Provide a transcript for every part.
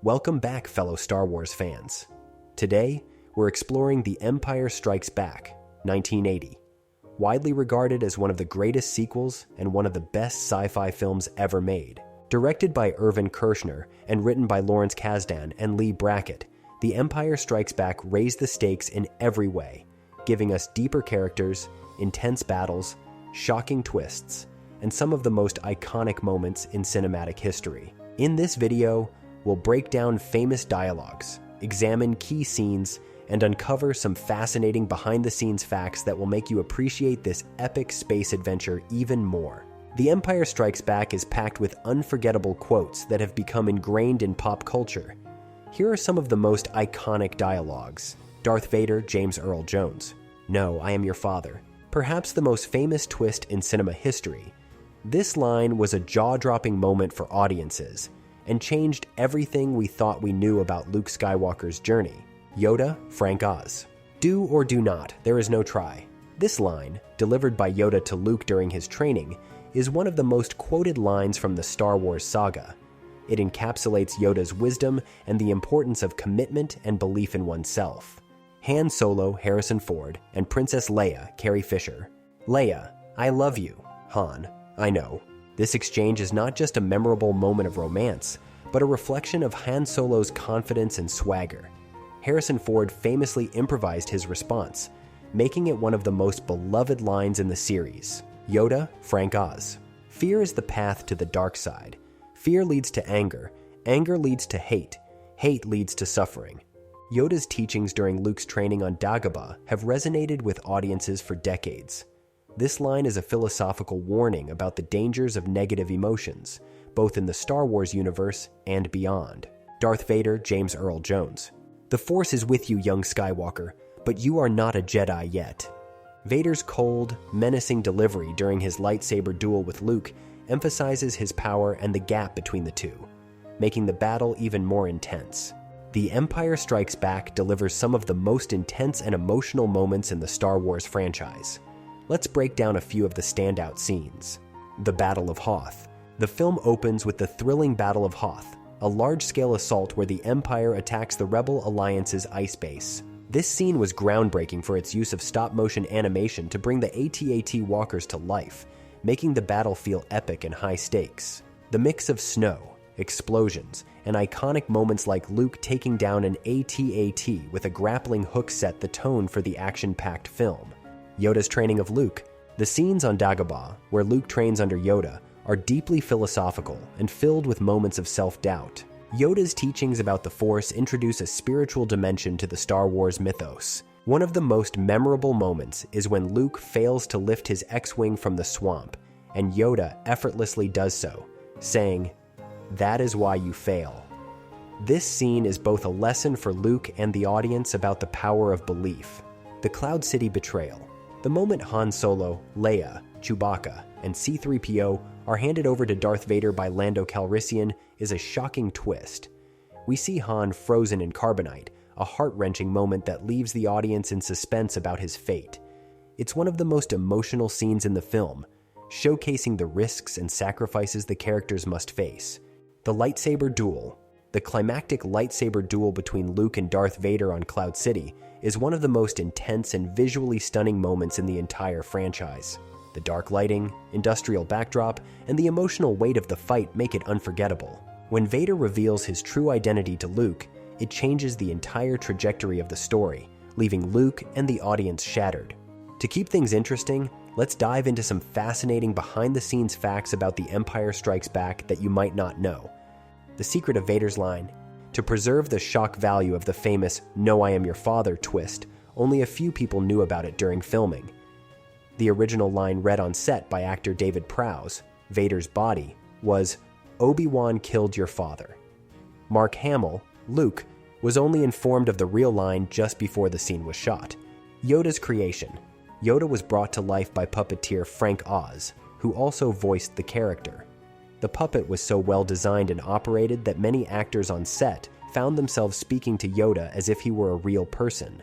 Welcome back, fellow Star Wars fans. Today, we're exploring The Empire Strikes Back, 1980. Widely regarded as one of the greatest sequels and one of the best sci-fi films ever made. Directed by Irvin Kershner and written by Lawrence Kasdan and Lee Brackett, The Empire Strikes Back raised the stakes in every way, giving us deeper characters, intense battles, shocking twists, and some of the most iconic moments in cinematic history. In this video, we'll break down famous dialogues, examine key scenes, and uncover some fascinating behind-the-scenes facts that will make you appreciate this epic space adventure even more. The Empire Strikes Back is packed with unforgettable quotes that have become ingrained in pop culture. Here are some of the most iconic dialogues. Darth Vader, James Earl Jones. "No, I am your father." Perhaps the most famous twist in cinema history. This line was a jaw-dropping moment for audiences and changed everything we thought we knew about Luke Skywalker's journey. Yoda, Frank Oz. "Do or do not, there is no try." This line, delivered by Yoda to Luke during his training, is one of the most quoted lines from the Star Wars saga. It encapsulates Yoda's wisdom and the importance of commitment and belief in oneself. Han Solo, Harrison Ford, and Princess Leia, Carrie Fisher. "Leia, I love you." Han, "I know." This exchange is not just a memorable moment of romance, but a reflection of Han Solo's confidence and swagger. Harrison Ford famously improvised his response, making it one of the most beloved lines in the series. Yoda, Frank Oz. "Fear is the path to the dark side. Fear leads to anger. Anger leads to hate. Hate leads to suffering." Yoda's teachings during Luke's training on Dagobah have resonated with audiences for decades. This line is a philosophical warning about the dangers of negative emotions, both in the Star Wars universe and beyond. Darth Vader, James Earl Jones. "The Force is with you, young Skywalker, but you are not a Jedi yet." Vader's cold, menacing delivery during his lightsaber duel with Luke emphasizes his power and the gap between the two, making the battle even more intense. The Empire Strikes Back delivers some of the most intense and emotional moments in the Star Wars franchise. Let's break down a few of the standout scenes. The Battle of Hoth. The film opens with the thrilling Battle of Hoth, a large-scale assault where the Empire attacks the Rebel Alliance's ice base. This scene was groundbreaking for its use of stop-motion animation to bring the AT-AT walkers to life, making the battle feel epic and high stakes. The mix of snow, explosions, and iconic moments like Luke taking down an AT-AT with a grappling hook set the tone for the action-packed film. Yoda's training of Luke. The scenes on Dagobah, where Luke trains under Yoda, are deeply philosophical and filled with moments of self-doubt. Yoda's teachings about the Force introduce a spiritual dimension to the Star Wars mythos. One of the most memorable moments is when Luke fails to lift his X-Wing from the swamp, and Yoda effortlessly does so, saying, "That is why you fail." This scene is both a lesson for Luke and the audience about the power of belief. The Cloud City betrayal. The moment Han Solo, Leia, Chewbacca, and C-3PO are handed over to Darth Vader by Lando Calrissian is a shocking twist. We see Han frozen in carbonite, a heart-wrenching moment that leaves the audience in suspense about his fate. It's one of the most emotional scenes in the film, showcasing the risks and sacrifices the characters must face. The lightsaber duel. The climactic lightsaber duel between Luke and Darth Vader on Cloud City is one of the most intense and visually stunning moments in the entire franchise. The dark lighting, industrial backdrop, and the emotional weight of the fight make it unforgettable. When Vader reveals his true identity to Luke, it changes the entire trajectory of the story, leaving Luke and the audience shattered. To keep things interesting, let's dive into some fascinating behind-the-scenes facts about The Empire Strikes Back that you might not know. The secret of Vader's line. To preserve the shock value of the famous "No, I am your father" twist, only a few people knew about it during filming. The original line read on set by actor David Prowse, Vader's body, was, "Obi-Wan killed your father." Mark Hamill, Luke, was only informed of the real line just before the scene was shot. Yoda's creation. Yoda was brought to life by puppeteer Frank Oz, who also voiced the character. The puppet was so well designed and operated that many actors on set found themselves speaking to Yoda as if he were a real person.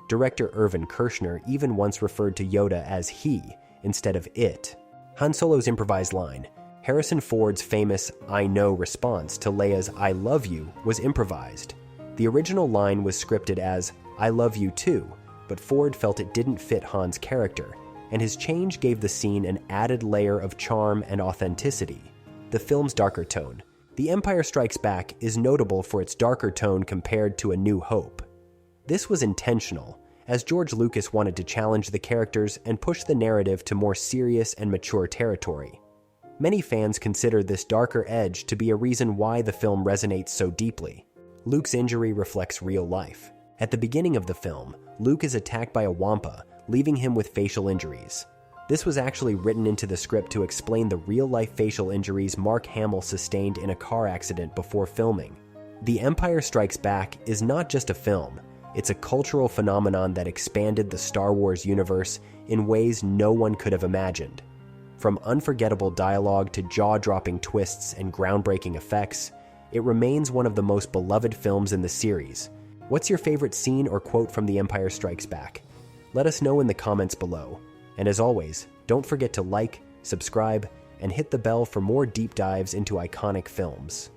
Director Irvin Kershner even once referred to Yoda as he instead of it. Han Solo's improvised line. Harrison Ford's famous "I know" response to Leia's "I love you" was improvised. The original line was scripted as "I love you too," but Ford felt it didn't fit Han's character, and his change gave the scene an added layer of charm and authenticity. The film's darker tone. The Empire Strikes Back is notable for its darker tone compared to A New Hope. This was intentional, as George Lucas wanted to challenge the characters and push the narrative to more serious and mature territory. Many fans consider this darker edge to be a reason why the film resonates so deeply. Luke's injury reflects real life. At the beginning of the film, Luke is attacked by a wampa, leaving him with facial injuries. This was actually written into the script to explain the real-life facial injuries Mark Hamill sustained in a car accident before filming. The Empire Strikes Back is not just a film, it's a cultural phenomenon that expanded the Star Wars universe in ways no one could have imagined. From unforgettable dialogue to jaw-dropping twists and groundbreaking effects, it remains one of the most beloved films in the series. What's your favorite scene or quote from The Empire Strikes Back? Let us know in the comments below. And as always, don't forget to like, subscribe, and hit the bell for more deep dives into iconic films.